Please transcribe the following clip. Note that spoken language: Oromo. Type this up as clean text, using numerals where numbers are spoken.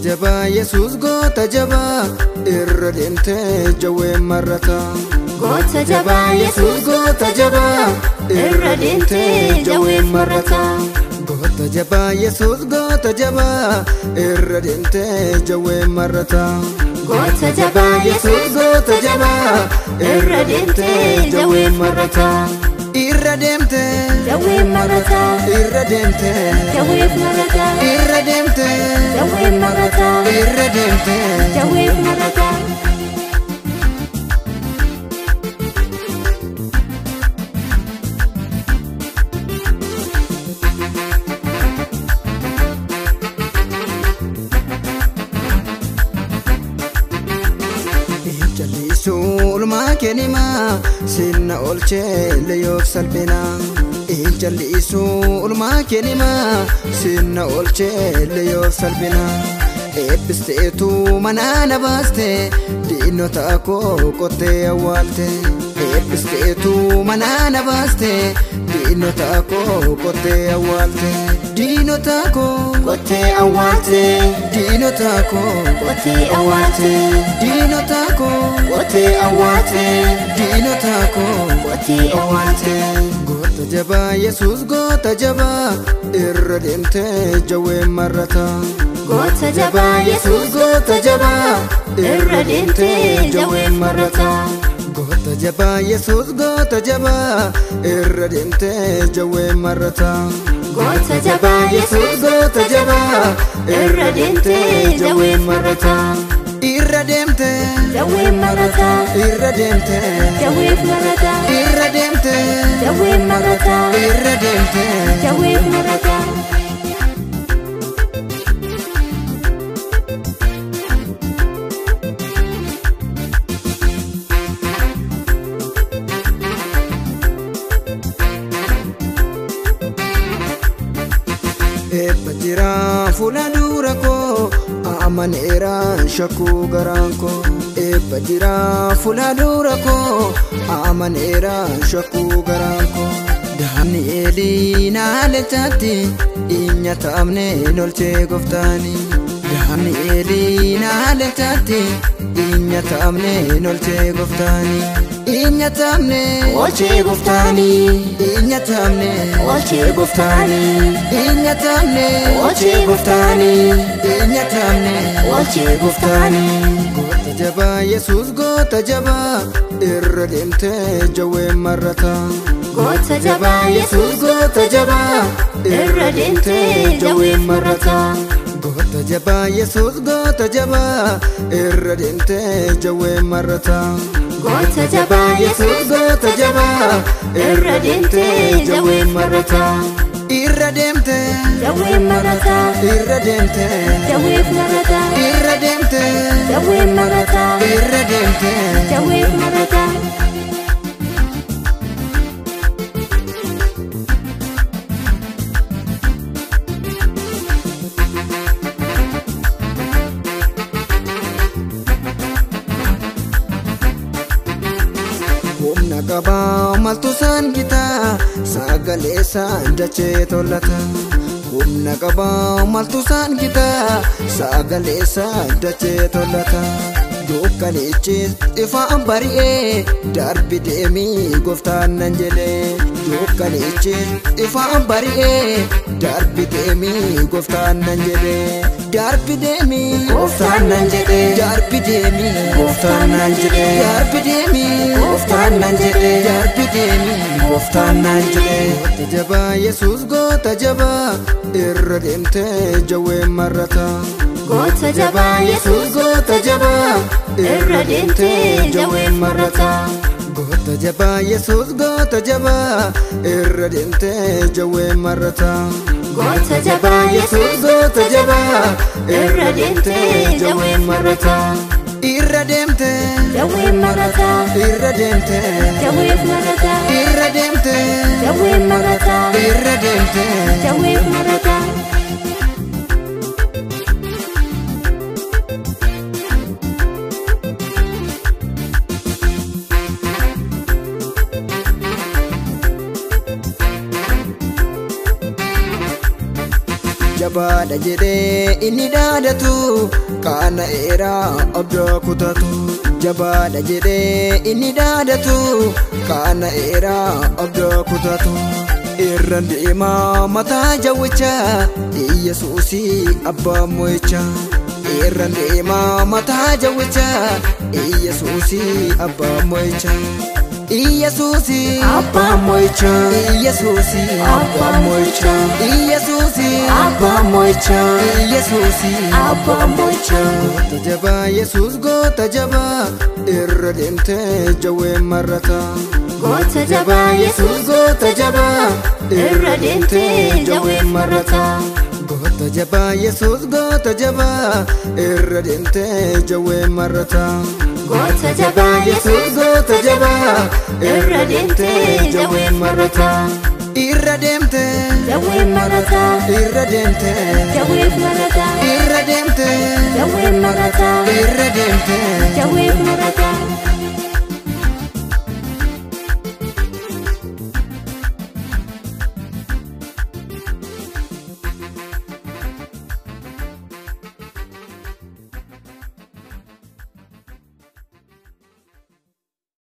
jabaa Yesuus goota jabaa irra deemtee jawwee marrata. Goota jabaa Yesuus goota jabaa irra deemtee jawwee marrata. Goota jabaa Yesuus goota jabaa irra deemtee jawwee marrata. Goota jabaa Yesuus goota jabaa irra deemtee jawwee marrata. Irra deemtee jawwee marrata. irra deemtee Jawwee marrata. irra deemtee Jawwee marrata. irra deemtee Jawwee marrata. Sulma kenima sinna olchee leyoof salphina. Injalli sulma kenima sinna olchee leyoof salphina. Eebbisteetu mana na baaste diinota koo qottee awwaalte. Eebbisteetu mana na baaste diinota koo qottee awwaalte. Diinota koo Qottee awwaalte. diinota koo Qottee awwaalte. diinota koo Qottee awwaalte. diinota koo Qottee awwaalte. goota jabaa Yesuus goota jabaa irra deemtee jawwee marrata. Goota jabaa Yesuus goota jabaa irra deemtee jawwee marrata. Goota jabaa Yesuus goota jabaa irra deemtee jawwee marrata. Goota jabaa Yesuus goota jabaa irra deemtee jawwee marrata. Irra deemtee Jawwee marrata. irra deemtee Jawwee marrata. irra deemtee Jawwee marrata. irra deemtee Jawwee marrata. Eebba jira fuula dura koo amaneera shakkuu garaan koo. Eebba jira fuula dura koo amaneera shakkuu garaan koo. Daani'eelii naalechaatti inya taa'amne lolchee gooftaani. Daani'eelii naalechaatti inya taa'amne lolchee gooftaani. Inya taa'amne Olchee gooftaani. inya taa'amne Olchee gooftaani. inya taa'amne Olchee gooftaani. inya taa'amne Olchee gooftaani. goota jabaa Yesuus goota jabaa irra deemtee jawwee marrata. Goota jabaa Yesuus goota jabaa irra deemtee jawwee marrata. Goota jabaa Yesuus goota jabaa irra deemtee jawwee marrata. Goota jabaa Yesuus goota jabaa irra deemtee jawwee marrata. Irra deemtee Jawwee marrata. irra deemtee Jawwee marrata. irra deemtee Jawwee marrata. irra deemtee Jawwee marrata. humna qabaa maltu isaan gitaa sagalee isaan dachee tollata. Humna qabaa maltu isaan gitaa sagalee isaan dachee tollata. Dukkanichis ifaan bari'ee darbi deemii gooftaan nan jedhee. Dukkanichis ifaan bari'ee darbi deemii gooftaan nan jedhee. Darbi deemii Gooftaan nan jedhee. darbi deemii Gooftaan nan jedhee. darbi deemii Gooftaan nan jedhee. darbi deemii Gooftaan nan jedhee. goota jabaa Yesuus goota jabaa irra deemtee jawwee marrata. Goota jabaa Yesuus goota jabaa irra deemtee jawwee marrata. Goota jabaa Yesuus goota jabaa irra deemtee jawwee marrata. Goota jabaa Yesuus goota jabaa irra deemtee jawwee marrata. Irra deemtee Jawwee marrata. irra deemtee Jawwee marrata. irra deemtee Jawwee marrata. irra deemtee Jawwee marrata. jabaadha jedhee inni dhaadatu kaana eeraa abdaa kutatu jabaadha jedhee inni dhaadatu kaana eeraa abdaa kutatu irran deemaa mataa jawwicha Yesuusii abbaa mo'icha irran deemaa mataa jawwicha Yesuusii abbaa mo'icha Yesuusii abbaa mo'icha Yesuusii abbaa mo'icha Yesuusii abbaa mo'icha Yesuusii abbaa mo'icha goota jabaa Yesuus goota jabaa irra deemtee jawwee marrata goota jabaa Yesuus goota jabaa irra deemtee jawwee marrata goota jabaa Yesuus goota jabaa irra deemtee jawwee marrata goota jabaa Yesuus goota jabaa irra deemtee jawwee marrata irra deemtee jawwee marrata irra deemtee jawwee marrata irra deemtee jawwee marrata irra deemtee jawwee marrata